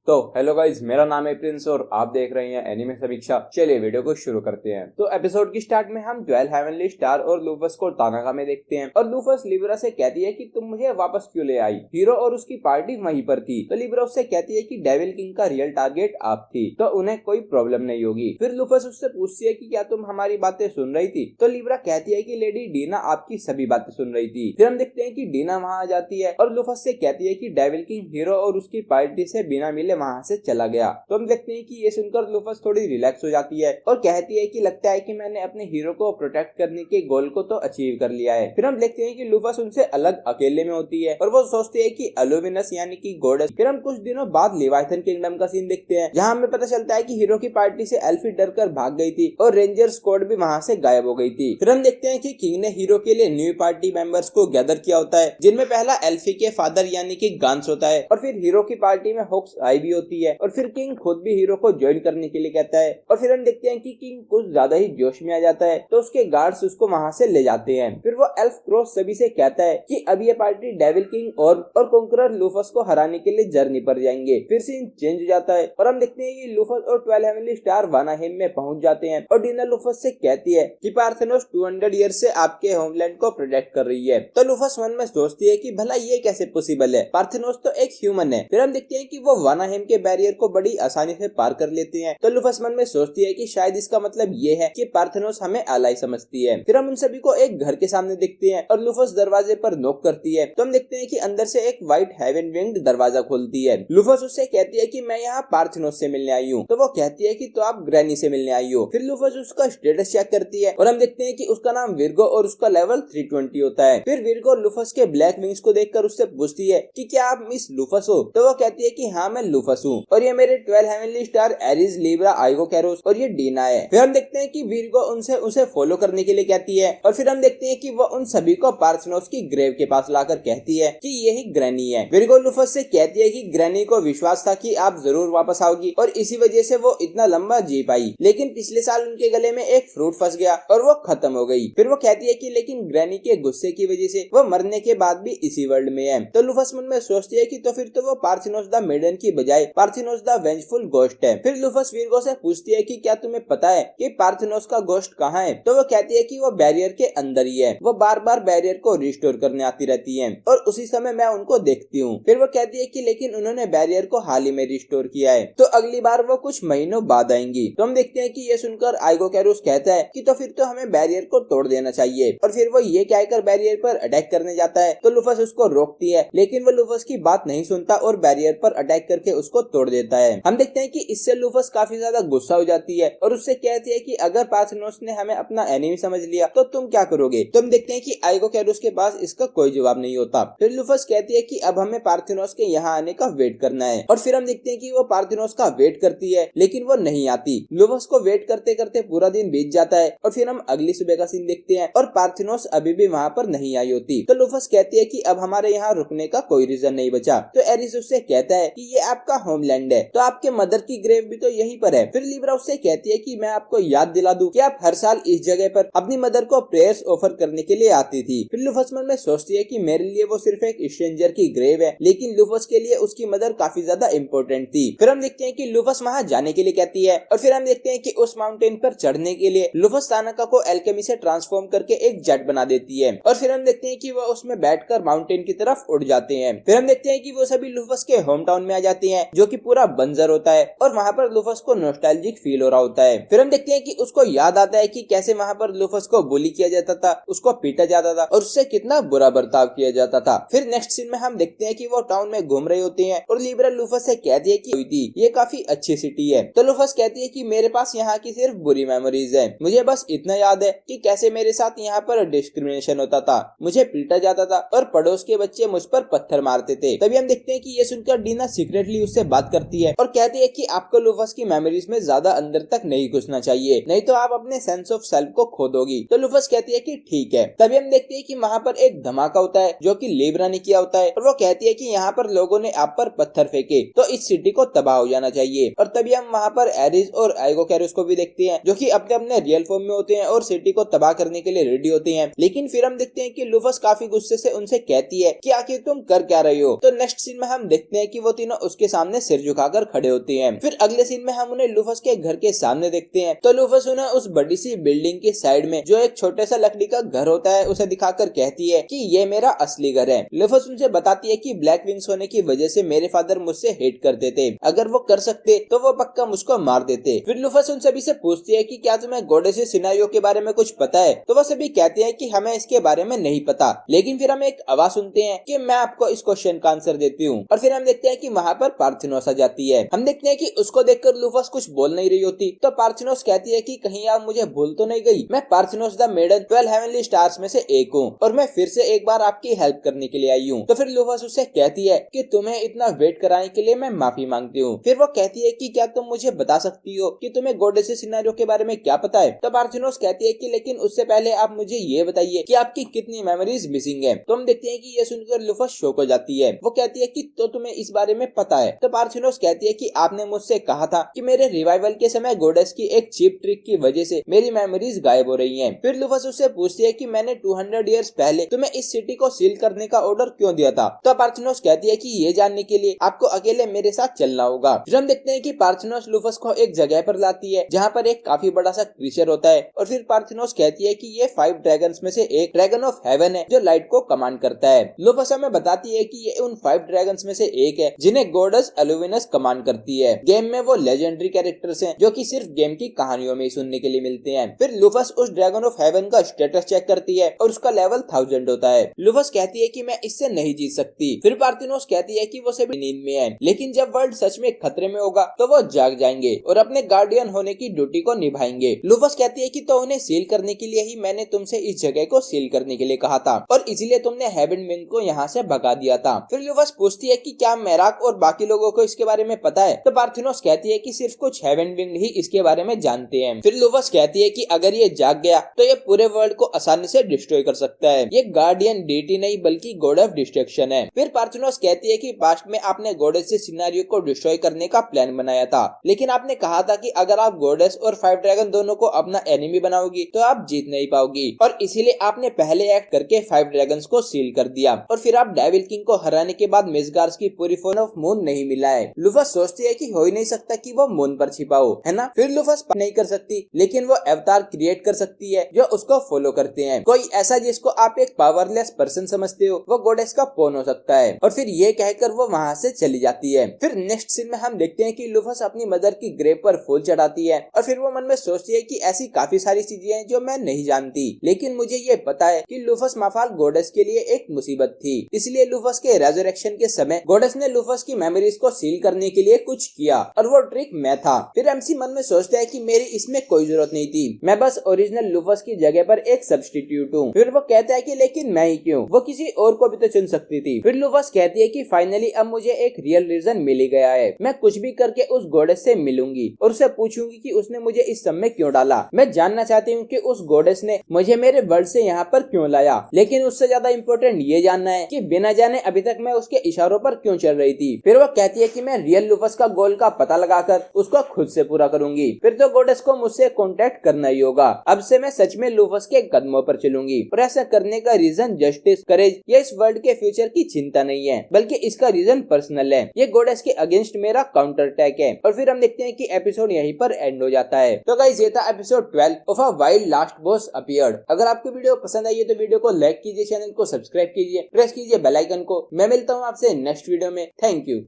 तो hello guys, मेरा नाम है प्रिंस और आप देख रहे हैं एनिमे समीक्षा। चलिए वीडियो को शुरू करते हैं। तो एपिसोड की स्टार्ट में हम 12 हेवनली स्टार और लूफस को तानाका में देखते हैं और लूफस लिब्रा से कहती है कि तुम मुझे वापस क्यों ले आई। हीरो और उसकी पार्टी वहीं पर थी। तो लिब्रा उससे कहती है कि डेविल किंग का रियल टारगेट आप थी, तो उन्हें कोई प्रॉब्लम नहीं होगी। फिर लूफस उससे पूछती है कि क्या तुम हमारी बातें सुन रही थी। तो लिब्रा कहती है कि लेडी डीना आपकी सभी बातें सुन रही थी। फिर हम देखते हैं कि डीना वहाँ आ जाती है और लूफस से कहती है कि डेविल किंग हीरो और उसकी पार्टी से बिना मिले वहाँ से चला गया। तो हम देखते हैं कि ये सुनकर लूफस थोड़ी रिलैक्स हो जाती है और कहती है कि लगता है कि मैंने अपने हीरो को प्रोटेक्ट करने के गोल को तो अचीव कर लिया है। फिर हम देखते हैं कि लूफस उनसे अलग अकेले में होती है और वो सोचती है कि एलोविनस यानी कि गॉडेस। फिर हम कुछ दिनों बाद लेवाइथन किंगडम का सीन देखते हैं, जहाँ हमें पता चलता है कि हीरो की पार्टी से एल्फी डर कर भाग गई थी और रेंजर स्क्वाड भी वहाँ से गायब हो गई थी। फिर हम देखते हैं कि किंग ने हीरो के लिए न्यू पार्टी मेंबर्स को गैदर किया होता है, जिनमें पहला एल्फी के फादर यानी कि गांस होता है और फिर हीरो की पार्टी में हॉक्स आई भी होती है और फिर किंग खुद भी हीरो को ज्वाइन करने के लिए कहता है। और फिर हम देखते हैं कि किंग कुछ ज्यादा ही जोश में आ जाता है, तो उसके गार्ड्स उसको वहां से ले जाते हैं। फिर वो एल्फ क्रॉस सभी से कहता है कि अब ये पार्टी डेविल किंग और कॉन्करर लूफस को हराने के लिए जर्नी पर जाएंगे। फिर सीन चेंज हो जाता है और हम देखते हैं कि लूफस और 12 हेवनली स्टार वानाहेम में पहुंच जाते हैं और डीना लूफस से कहती है कि पार्थेनोस 200 ईयर से आपके होमलैंड को प्रोटेक्ट कर रही है। तो लूफस मन में सोचती है कि भला ये कैसे पॉसिबल है, पार्थेनोस तो एक ह्यूमन है। फिर हम देखते हैं कि वो वानाहेम के बैरियर को बड़ी आसानी से पार कर लेते हैं। तो लूफस मन में सोचती है कि शायद इसका मतलब ये है कि पार्थेनोस हमें अलाई समझती है। फिर हम उन सभी को एक घर के सामने देखते हैं और लूफस दरवाजे पर नॉक करती है। तो हम देखते हैं कि अंदर से एक व्हाइट हेवन विंग्ड दरवाजा खोलती है। लूफस उससे कहती है कि मैं यहाँ पार्थेनोस से मिलने आई हूँ। तो वो कहती है कि तो आप ग्रैनी से मिलने आई हो। फिर लूफस उसका स्टेटस चेक करती है और हम देखते हैं कि उसका नाम विर्गो और उसका लेवल 320 होता है। फिर विर्गो लूफस के ब्लैक विंग्स को देखकर उससे पूछती है कि क्या आप मिस लूफस हो। तो वो कहती है कि हाँ मैं लूफस हूँ और ये मेरे 12 हेवनली स्टार एरिस लिब्रा आइगो कैरोस और ये डीना है। फिर हम देखते हैं कि विर्गो उसे फॉलो करने के लिए कहती है और फिर हम देखते हैं कि वो उन सभी को पार्थेनोस की ग्रेव के पास लाकर कहती है कि यही ग्रैनी है। विर्गो लूफस से कहती है कि ग्रैनी को विश्वास था कि आप जरूर वापस आओगी और इसी वजह से वो इतना लंबा जी पाई, लेकिन पिछले साल उनके गले में एक फ्रूट फंस गया और वो खत्म हो गई। फिर वो कहती है कि लेकिन ग्रैनी के गुस्से की वजह से वो मरने के बाद भी इसी वर्ल्ड में है। तो लूफस मन में सोचती है कि तो फिर तो वो पार्थेनोस द मेडन की बजाय पार्थेनोस द वेंजफुल गोस्ट है। फिर लूफस विर्गो से पूछती है कि क्या तुम्हें पता है कि पार्थेनोस का गोस्ट कहाँ है। तो वो कहती है कि वो बैरियर के अंदर ही है। वो बार बार बैरियर को रिस्टोर करने आती रहती है और उसी समय मैं उनको देखती हूँ। फिर वो कहती है कि लेकिन उन्होंने बैरियर को हाल ही में रिस्टोर किया है, तो अगली बार वो कुछ महीनों बाद आएंगी। तो हम देखते हैं कि ये सुनकर आइगो कैरोस कहता है कि तो फिर तो हमें बैरियर को तोड़ देना चाहिए और फिर वो ये कहकर बैरियर पर अटैक करने जाता है। तो लूफस उसको रोकती है, लेकिन वो लूफस की बात नहीं सुनता और बैरियर पर अटैक करके उसको तोड़ देता है। हम देखते हैं कि इससे लूफस काफी ज्यादा गुस्सा हो जाती है और उससे कहती है कि अगर पार्थेनोस ने हमें अपना एनिमी समझ लिया तो तुम क्या करोगे। तो हम देखते हैं कि आइगो कैरोस के पास इसका कोई जवाब नहीं होता। फिर लूफस कहती है कि अब हमें पार्थेनोस के यहाँ आने का वेट करना है और फिर हम देखते हैं कि वो पार्थेनोस का वेट करती है, लेकिन वो नहीं आती। लूफस को वेट करते करते पूरा दिन बीत जाता है और फिर हम अगली सुबह का सीन देखते हैं और पार्थेनोस अभी भी वहाँ पर नहीं आई होती। तो लूफस कहती है कि अब हमारे यहाँ रुकने का कोई रीजन नहीं बचा। तो एरिस उससे कहता है कि ये आपका होमलैंड है, तो आपके मदर की ग्रेव भी तो यहीं पर है। फिर लिब्रा उससे कहती है कि मैं आपको याद दिला दूं कि आप हर साल इस जगह पर अपनी मदर को प्रेयर्स ऑफर करने के लिए आती थी। फिर लूफस मन में सोचती है कि मेरे लिए वो सिर्फ एक स्ट्रेंजर की ग्रेव है, लेकिन लूफस के लिए उसकी मदर काफी ज्यादा इम्पोर्टेंट थी। फिर हम देखते हैं कि लूफस वहाँ जाने के लिए कहती है और फिर हम देखते हैं कि उस माउंटेन पर चढ़ने के लिए लूफस तानाका को एल्केमी से ट्रांसफॉर्म करके एक जेट बना देती है और फिर हम देखते हैं कि वो उसमें बैठकर माउंटेन की तरफ उड़ जाते हैं। फिर हम देखते हैं कि वो सभी लूफस के होम टाउन में आ जाते हैं, जो कि पूरा बंजर होता है और वहाँ पर लूफस को नॉस्टैल्जिक फील हो रहा होता है। फिर हम देखते हैं कि उसको याद आता है कि कैसे वहाँ पर लूफस को बुली किया जाता था, उसको पीटा जाता था और उससे कितना बुरा बर्ताव किया जाता था। फिर नेक्स्ट सीन में हम देखते हैं कि वो टाउन में घूम रहे होते हैं और लिब्रा लूफस से कहती है कि ये काफी अच्छी सिटी है। तो लूफस कहती है कि मेरे पास यहाँ की सिर्फ बुरी मेमोरीज है, मुझे बस इतना याद है कि कैसे मेरे साथ यहाँ पर डिस्क्रिमिनेशन होता था, मुझे पीटा जाता था और पड़ोस के बच्चे मुझ पर पत्थर मारते थे। तभी हम देखते हैं कि ये सुनकर डीना सीक्रेटली उससे बात करती है और कहती है कि आपको लूफस की मेमोरीज में ज्यादा अंदर तक नहीं घुसना चाहिए, नहीं तो आप अपने सेंस ऑफ सेल्फ को खो दोगी। तो लूफस कहती है कि ठीक है। तभी हम देखते हैं कि वहाँ पर एक धमाका होता है जो कि लिब्रा ने किया होता है और वो कहती है कि यहाँ पर लोगों ने आप पर पत्थर फेंके, तो इस सिटी को तबाह हो जाना चाहिए। और तभी हम वहाँ पर एरिस और आइगो कैरोस को भी देखते हैं, जो कि अपने अपने रियल फॉर्म में होते हैं और सिटी को तबाह करने के लिए रेडी होते हैं। लेकिन फिर हम देखते हैं कि लूफस काफी गुस्से से उनसे कहती है कि आखिर तुम कर क्या रही हो। तो नेक्स्ट सीन में हम देखते हैं कि वो तीनों उसके सामने सिर झुकाकर खड़े होती हैं। फिर अगले सीन में हम उन्हें लूफस के घर के सामने देखते हैं तो लूफस उन्हें उस बड़ी सी बिल्डिंग की साइड में जो एक छोटा सा लकड़ी का घर होता है उसे दिखाकर कहती है कि ये मेरा असली घर है। लूफस उनसे बताती है कि ब्लैक विंग्स होने की वजह से मेरे फादर मुझसे हेट करते थे, अगर वो कर सकते तो वो पक्का मुझको मार देते। फिर लूफस उन सभी से पूछती है कि क्या तुम्हें गोडेस सिनेरियो के बारे में कुछ पता है, तो वो सभी कहते हैं कि हमें इसके बारे में नहीं पता। लेकिन फिर हम एक आवाज सुनते हैं कि मैं आपको इस क्वेश्चन का आंसर देती हूँ, और फिर हम देखते हैं कि वहाँ पर पार्थिनोस आ जाती है। हम देखते हैं कि उसको देखकर लूफस कुछ बोल नहीं रही होती तो पार्थिनोस कहती है कि कहीं आप मुझे भूल तो नहीं गई, मैं पार्थिनोस द मेडन 12 हेवनली स्टार्स में से एक हूँ और मैं फिर से एक बार आपकी हेल्प करने के लिए आई हूँ। तो फिर लूफस उससे कहती है कि तुम्हें इतना वेट कराने के लिए मैं माफी मांगती हूँ। फिर वो कहती है कि क्या तुम मुझे बता सकती हो कि तुम्हें गोडेस सिनेरियो के बारे में क्या पता है। तो पार्थिनोस कहती है कि लेकिन उससे पहले आप मुझे ये बताइए कि आपकी कितनी मेमोरीज मिसिंग है। तो हम देखते हैं कि ये सुनकर लूफस शॉक हो जाती है। वो कहती है कि तो तुम्हें इस बारे में पता है। तो पार्थिनोस कहती है कि आपने मुझसे कहा था कि मेरे रिवाइवल के समय गोडेस की एक चीप ट्रिक की वजह से मेरी मेमोरीज गायब हो रही हैं। फिर लूफस उससे पूछती है कि मैंने 200 इयर्स पहले तुम्हें इस सिटी को सील करने का ऑर्डर क्यों दिया था। तो पार्थिनोस कहती है कि ये जानने के लिए आपको अकेले मेरे साथ चलना होगा। फिर हम देखते हैं कि पार्थिनोस लूफस को एक जगह पर लाती है जहाँ पर एक काफी बड़ा सा क्रीचर होता है, और फिर पार्थिनोस कहती है कि ये 5 ड्रैगन्स में से एक ड्रैगन ऑफ हेवन है जो लाइट को कमांड करता है। लूफस हमें बताती है कि ये उन 5 ड्रैगन्स में से एक है जिन्हें गॉडेस एलुविनस कमांड करती है। गेम में वो लेजेंडरी कैरेक्टर्स हैं जो कि सिर्फ गेम की कहानियों में ही सुनने के लिए मिलते हैं। फिर लूफस उस ड्रैगन ऑफ हेवन का स्टेटस चेक करती है और उसका लेवल 1000 होता है। लूफस कहती है कि मैं इससे नहीं जीत सकती। फिर पार्थिनोस कहती है कि वो सभी नींद में है, लेकिन जब वर्ल्ड सच में खतरे में होगा तो वो जाग जाएंगे और अपने गार्डियन होने की ड्यूटी को निभाएंगे। लूफस कहती है कि तो उन्हें सील करने के लिए ही मैंने तुमसे इस जगह को सील करने के लिए कहा था और इसीलिए तुमने हेवन विंग को यहाँ से भगा दिया था। फिर लूफस पूछती है कि क्या मेराक और बाकी लोगों को इसके बारे में पता है। तो पार्थिनोस कहती है कि सिर्फ कुछ हेवन विंग ही इसके बारे में जानते हैं। फिर लूफस कहती है कि अगर ये जाग गया तो ये पूरे वर्ल्ड को आसानी से डिस्ट्रॉय कर सकता है। ये गार्डियन डीटी नहीं बल्कि गॉड ऑफ डिस्ट्रक्शन है। फिर पार्थिनोस कहती है कि पास्ट में आपने गॉडेस से सिनेरियो को डिस्ट्रॉय करने का प्लान बनाया था, लेकिन आपने कहा था कि अगर आप गॉडेस और 5 ड्रैगन दोनों को अपना एनिमी बनाओगी तो आप जीत नहीं पाओगी, और इसीलिए आपने पहले एक्ट करके 5 ड्रैगन्स को सील कर दिया और फिर आप डेविल किंग को हराने के बाद मिसगार्स की पूरी फॉर्म ऑफ मून नहीं मिला है। लूफस सोचती है कि हो ही नहीं सकता कि वो मून पर छिपा हो, है ना। फिर लूफस नहीं कर सकती, लेकिन वो अवतार क्रिएट कर सकती है जो उसको फॉलो करते हैं। कोई ऐसा जिसको आप एक पावरलेस पर्सन समझते हो वो गॉडेस का पॉन हो सकता है। और फिर ये कहकर वो वहाँ से चली जाती है। फिर नेक्स्ट सीन में हम देखते हैं कि लूफस अपनी मदर की ग्रेव पर फूल चढ़ाती है और फिर वो मन में सोचती है कि ऐसी काफी सारी चीजें हैं जो मैं नहीं जानती, लेकिन मुझे ये पता है कि लूफस माफाल गॉडेस के लिए एक मुसीबत थी। इसलिए लूफस के रेजरेक्शन के समय गॉडेस ने लूफस की मेमोरीज को सील करने के लिए कुछ किया और वो ट्रिक मैं था। फिर एमसी मन में सोचता है कि मेरी इसमें कोई जरूरत नहीं थी, मैं बस ओरिजिनल लूफस की जगह पर एक सब्स्टिट्यूट हूँ। फिर वो कहता है कि लेकिन मैं ही क्यों, वो किसी और को भी तो चुन सकती थी। फिर लूफस कहती है कि फाइनली अब मुझे एक रियल रीजन मिल गया है, मैं कुछ भी करके उस गॉडेस से मिलूंगी और उससे पूछूंगी कि उसने मुझे इस सब में क्यों डाला। मैं जानना चाहती हूँ कि उस गॉडेस ने मुझे मेरे वर्ल्ड से यहाँ पर क्यों लाया, लेकिन उससे ज्यादा इम्पोर्टेंट ये जानना है कि बिना जाने अभी तक मैं उसके इशारों पर क्यों चल रही थी। फिर वो कहती है कि मैं रियल लूफस का गोल का पता लगाकर उसको खुद से पूरा करूंगी। फिर तो गॉडेस को मुझसे कांटेक्ट करना ही होगा। अब से मैं सच में लूफस के कदमों पर चलूंगी और ऐसा करने का रीजन जस्टिस, करेज या इस वर्ल्ड के फ्यूचर की चिंता नहीं है, बल्कि इसका रीजन पर्सनल है। ये गॉडेस के अगेंस्ट मेरा काउंटर अटैक है। और फिर हम देखते हैं कि एपिसोड यहीं पर एंड हो जाता है। तो गाइस ये था episode 12 of a wild last boss appeared. अगर आपको वीडियो पसंद आई है तो वीडियो को लाइक कीजिए, चैनल को सब्सक्राइब कीजिए, प्रेस कीजिए बेल आइकन को। मैं मिलता हूँ आपसे नेक्स्ट वीडियो में। Thank you.